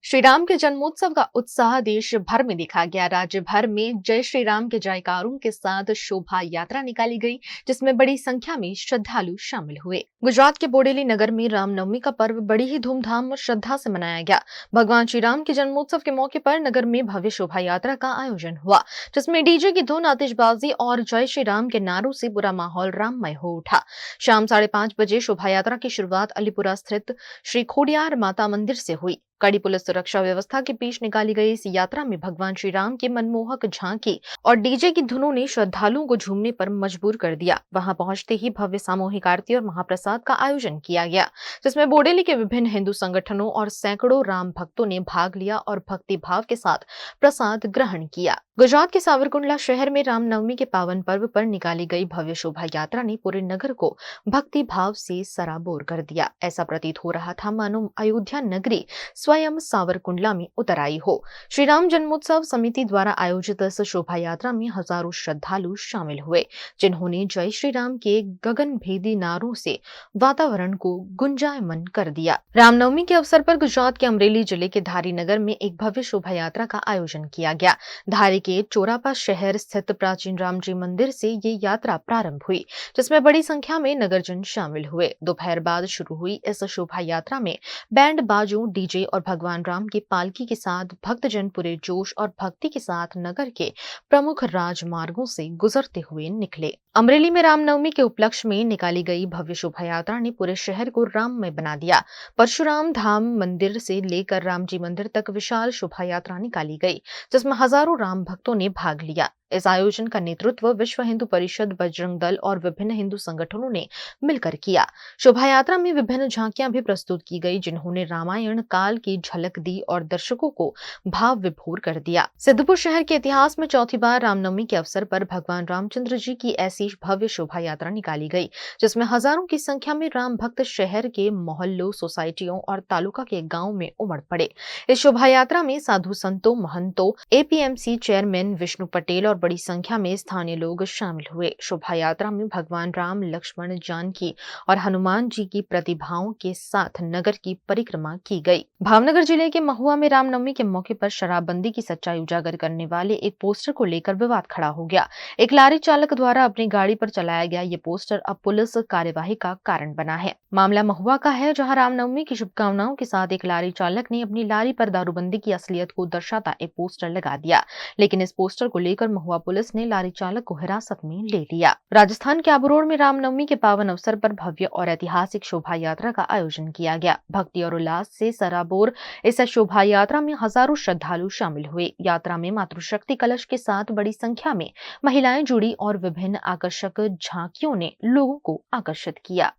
श्री राम के जन्मोत्सव का उत्साह देश भर में देखा गया। राज्य भर में जय श्री राम के जयकारों के साथ शोभा यात्रा निकाली गई, जिसमें बड़ी संख्या में श्रद्धालु शामिल हुए। गुजरात के बोडेली नगर में रामनवमी का पर्व बड़ी ही धूमधाम और श्रद्धा से मनाया गया। भगवान श्री राम के जन्मोत्सव के मौके पर नगर में भव्य शोभा यात्रा का आयोजन हुआ, जिसमें डीजे की धुन, आतिशबाजी और जय श्री राम के नारों से पूरा माहौल राममय हो उठा। शाम 5:30 बजे शोभा यात्रा की शुरुआत अलीपुरा स्थित श्री खोडियार माता मंदिर से हुई। कड़ी पुलिस सुरक्षा व्यवस्था के बीच निकाली गई इस यात्रा में भगवान श्री राम की मनमोहक झांकी और डीजे की धुनों ने श्रद्धालुओं को झूमने पर मजबूर कर दिया। वहां पहुंचते ही भव्य सामूहिक आरती और महाप्रसाद का आयोजन किया गया, जिसमें बोडेली के विभिन्न हिंदू संगठनों और सैकड़ों राम भक्तों ने भाग लिया और भक्ति भाव के साथ प्रसाद ग्रहण किया। गुजरात के सावरकुंडला शहर में रामनवमी के पावन पर्व पर निकाली गई भव्य शोभा यात्रा ने पूरे नगर को भक्ति भाव से सराबोर कर दिया। ऐसा प्रतीत हो रहा था मानो अयोध्या नगरी स्वयं सावरकुंडला में उतर आई हो। श्री राम जन्मोत्सव समिति द्वारा आयोजित इस शोभा यात्रा में हजारों श्रद्धालु शामिल हुए, जिन्होंने जय श्री राम के गगनभेदी नारों से वातावरण को गुंजायमान कर दिया। रामनवमी के अवसर पर गुजरात के अमरेली जिले के धारी नगर में एक भव्य शोभा यात्रा का आयोजन किया गया। धारी के चोरापा शहर स्थित प्राचीन राम जी मंदिर से ये यात्रा प्रारंभ हुई, जिसमें बड़ी संख्या में नगरजन शामिल हुए। दोपहर बाद शुरू हुई इस शोभा यात्रा में बैंड बाजों, डीजे और भगवान राम की पालकी के साथ भक्तजन पूरे जोश और भक्ति के साथ नगर के प्रमुख राजमार्गों से गुजरते हुए निकले। अमरेली में रामनवमी के उपलक्ष्य में निकाली गई भव्य शोभा यात्रा ने पूरे शहर को राममय बना दिया। परशुराम धाम मंदिर से लेकर राम जी मंदिर तक विशाल शोभा यात्रा निकाली गई, जिसमें हजारों राम भक्तों ने भाग लिया। इस आयोजन का नेतृत्व विश्व हिंदू परिषद, बजरंग दल और विभिन्न हिंदू संगठनों ने मिलकर किया। शोभा यात्रा में विभिन्न झांकियां भी प्रस्तुत की गई, जिन्होंने रामायण काल की झलक दी और दर्शकों को भाव विभोर कर दिया। सिद्धपुर शहर के इतिहास में चौथी बार रामनवमी के अवसर पर भगवान रामचंद्र जी की ऐसी भव्य शोभा यात्रा निकाली गई, जिसमें हजारों की संख्या में राम भक्त शहर के मोहल्लों, सोसाइटियों और तालुका के गांव में उमड़ पड़े। इस शोभा यात्रा में साधु संतों, महंतों, एपीएमसी चेयरमैन विष्णु पटेल और बड़ी संख्या में स्थानीय लोग शामिल हुए। शोभा यात्रा में भगवान राम, लक्ष्मण, जानकी और हनुमान जी की प्रतिभाओं के साथ नगर की परिक्रमा की गई। भावनगर जिले के महुआ में रामनवमी के मौके पर शराबबंदी की सच्चाई उजागर करने वाले एक पोस्टर को लेकर विवाद खड़ा हो गया। एक लारी चालक द्वारा अपनी गाड़ी पर चलाया गया ये पोस्टर अब पुलिस कार्यवाही का कारण बना है। मामला महुआ का है, जहां रामनवमी की शुभकामनाओं के साथ एक लारी चालक ने अपनी लारी पर दारूबंदी की असलियत को दर्शाता एक पोस्टर लगा दिया, लेकिन इस पोस्टर को लेकर महुआ पुलिस ने लारी चालक को हिरासत में ले लिया। राजस्थान के अबरोड़ में रामनवमी के पावन अवसर पर भव्य और ऐतिहासिक शोभा यात्रा का आयोजन किया गया। भक्ति और उल्लास से सराबोर इस शोभा यात्रा में हजारों श्रद्धालु शामिल हुए। यात्रा में मातृशक्ति कलश के साथ बड़ी संख्या में महिलाएं जुड़ी और विभिन्न आकर्षक झांकियों ने लोगों को आकर्षित किया।